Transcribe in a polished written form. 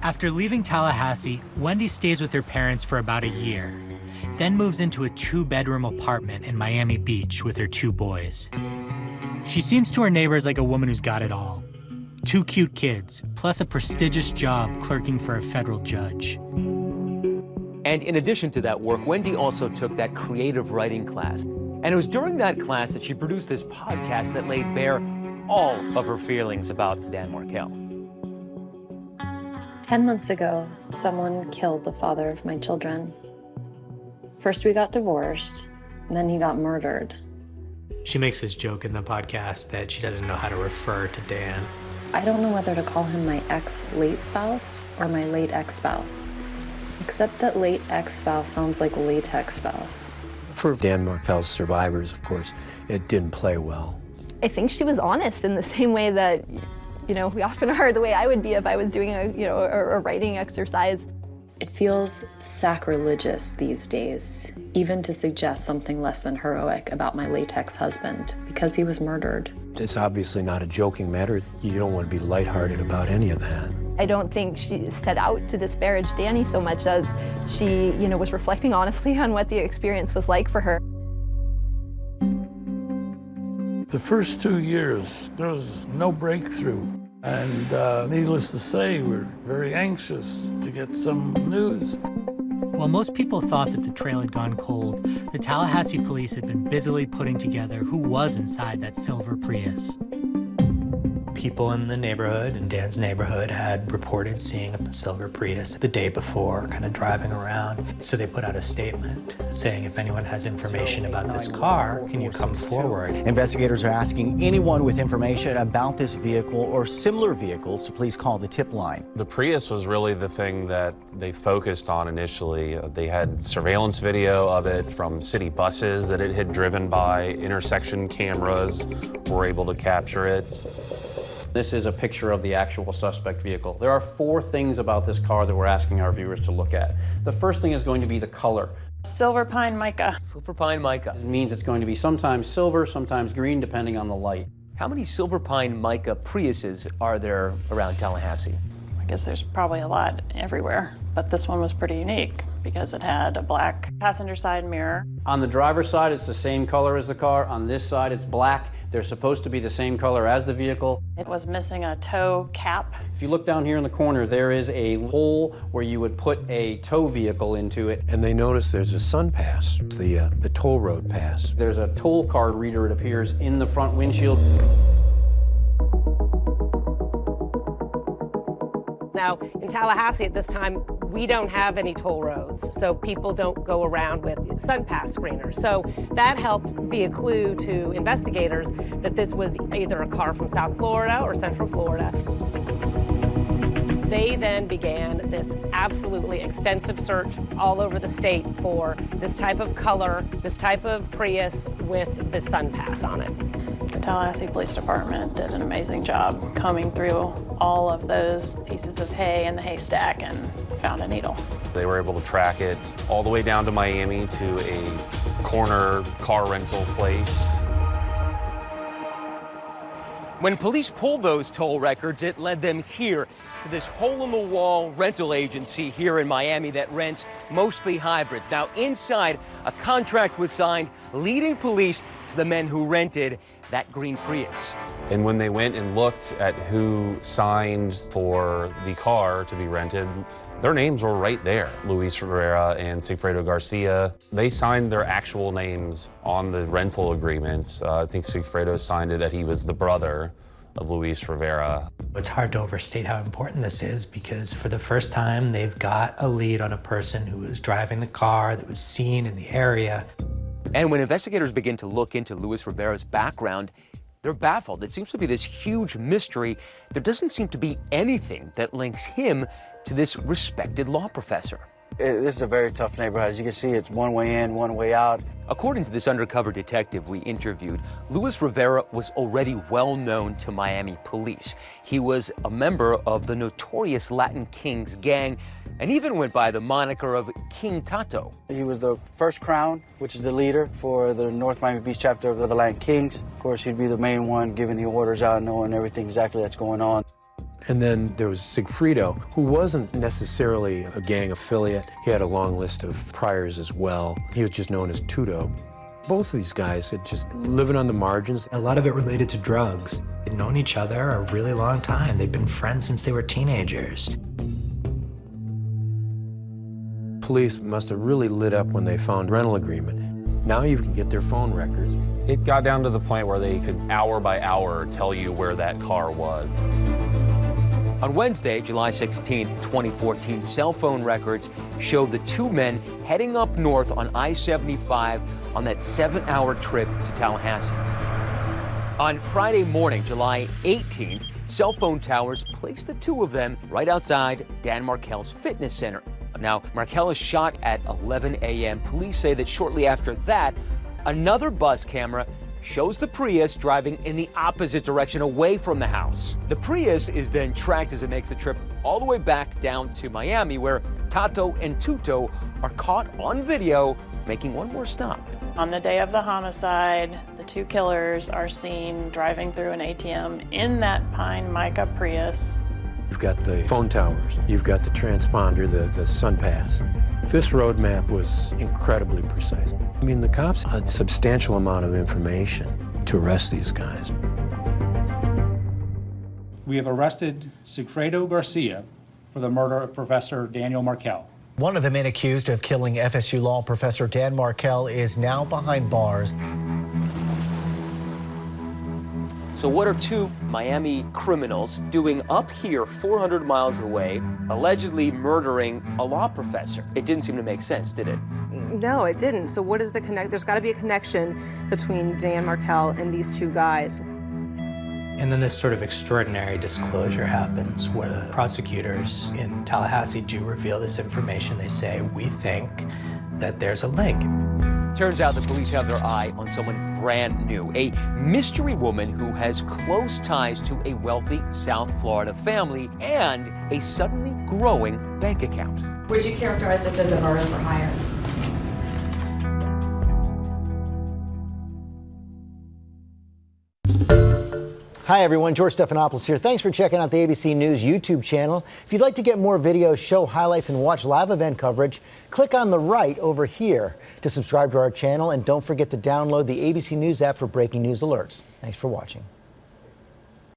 After leaving Tallahassee, Wendy stays with her parents for about a year, then moves into a 2-bedroom apartment in Miami Beach with her 2 boys. She seems to her neighbors like a woman who's got it all. 2 cute kids, plus a prestigious job clerking for a federal judge. And in addition to that work, Wendy also took that creative writing class. And it was during that class that she produced this podcast that laid bare all of her feelings about Dan Markel. 10 months ago, someone killed the father of my children. First we got divorced, and then he got murdered. She makes this joke in the podcast that she doesn't know how to refer to Dan. I don't know whether to call him my ex-late spouse or my late ex-spouse, except that late ex-spouse sounds like latex spouse. For Dan Markel's survivors, of course, it didn't play well. I think she was honest in the same way that, we often are, the way I would be if I was doing a writing exercise. It feels sacrilegious these days, even to suggest something less than heroic about my latex husband, because he was murdered. It's obviously not a joking matter. You don't want to be lighthearted about any of that. I don't think she set out to disparage Danny so much as she, was reflecting honestly on what the experience was like for her. The first 2 years, there was no breakthrough. And needless to say, we're very anxious to get some news. While most people thought that the trail had gone cold, the Tallahassee police had been busily putting together who was inside that silver Prius. People in the neighborhood, in Dan's neighborhood, had reported seeing a silver Prius the day before, kind of driving around. So they put out a statement saying, if anyone has information about this car, can you come forward? Investigators are asking anyone with information about this vehicle or similar vehicles to please call the tip line. The Prius was really the thing that they focused on initially. They had surveillance video of it from city buses that it had driven by. Intersection cameras were able to capture it. This is a picture of the actual suspect vehicle. There are 4 things about this car that we're asking our viewers to look at. The first thing is going to be the color. Silver pine mica. Silver pine mica. It means it's going to be sometimes silver, sometimes green, depending on the light. How many silver pine mica Priuses are there around Tallahassee? I guess there's probably a lot everywhere, but this one was pretty unique because it had a black passenger side mirror. On the driver's side, it's the same color as the car. On this side, it's black. They're supposed to be the same color as the vehicle. It was missing a tow cap. If you look down here in the corner, there is a hole where you would put a tow vehicle into it. And they notice there's a sun pass, it's the toll road pass. There's a toll card reader, it appears, in the front windshield. Now, in Tallahassee at this time, we don't have any toll roads, so people don't go around with sun pass screeners. So that helped be a clue to investigators that this was either a car from South Florida or Central Florida. They then began this absolutely extensive search all over the state for this type of color, this type of Prius with the sun pass on it. The Tallahassee Police Department did an amazing job combing through all of those pieces of hay in the haystack and found a needle. They were able to track it all the way down to Miami to a corner car rental place. When police pulled those toll records, it led them here to this hole-in-the-wall rental agency here in Miami that rents mostly hybrids. Now, inside, a contract was signed leading police to the men who rented that green Prius. And when they went and looked at who signed for the car to be rented, their names were right there. Luis Rivera and Sigfredo Garcia, they signed their actual names on the rental agreements. I think Sigfredo signed it that he was the brother of Luis Rivera. It's hard to overstate how important this is because for the first time, they've got a lead on a person who was driving the car that was seen in the area. And when investigators begin to look into Luis Rivera's background, they're baffled. It seems to be this huge mystery. There doesn't seem to be anything that links him to this respected law professor. This is a very tough neighborhood. As you can see, it's one way in, one way out. According to this undercover detective we interviewed, Luis Rivera was already well known to Miami police. He was a member of the notorious Latin Kings gang and even went by the moniker of King Tato. He was the first crown, which is the leader for the North Miami Beach chapter of the Latin Kings. Of course, he'd be the main one giving the orders out, knowing everything exactly that's going on. And then there was Sigfredo, who wasn't necessarily a gang affiliate. He had a long list of priors as well. He was just known as Tudo. Both of these guys had just living on the margins. A lot of it related to drugs. They'd known each other a really long time. They'd been friends since they were teenagers. Police must have really lit up when they found rental agreement. Now you can get their phone records. It got down to the point where they could hour by hour tell you where that car was. On Wednesday, July 16th, 2014, cell phone records showed the two men heading up north on I-75 on that 7-hour trip to Tallahassee. On Friday morning, July 18th, cell phone towers placed the two of them right outside Dan Markel's fitness center. Now, Markel is shot at 11 a.m. Police say that shortly after that, another bus camera shows the Prius driving in the opposite direction away from the house. The Prius is then tracked as it makes the trip all the way back down to Miami, where Tato and Tuto are caught on video making one more stop. On the day of the homicide, the two killers are seen driving through an ATM in that pine mica Prius. You've got the phone towers, you've got the transponder, the sun pass. This roadmap was incredibly precise. I mean, the cops had a substantial amount of information to arrest these guys. We have arrested Sigfredo Garcia for the murder of Professor Daniel Markel. One of the men accused of killing FSU law professor Dan Markel is now behind bars. So what are two Miami criminals doing up here 400 miles away, allegedly murdering a law professor? It didn't seem to make sense, did it? No, it didn't. So what is the connect? There's got to be a connection between Dan Markel and these two guys. And then this sort of extraordinary disclosure happens where the prosecutors in Tallahassee do reveal this information. They say, we think that there's a link. Turns out the police have their eye on someone brand new, a mystery woman who has close ties to a wealthy South Florida family and a suddenly growing bank account. Would you characterize this as a murder for hire? Hi everyone, George Stephanopoulos here. Thanks for checking out the ABC News YouTube channel. If you'd like to get more videos, show highlights, and watch live event coverage, click on the right over here to subscribe to our channel, and don't forget to download the ABC News app for breaking news alerts. Thanks for watching.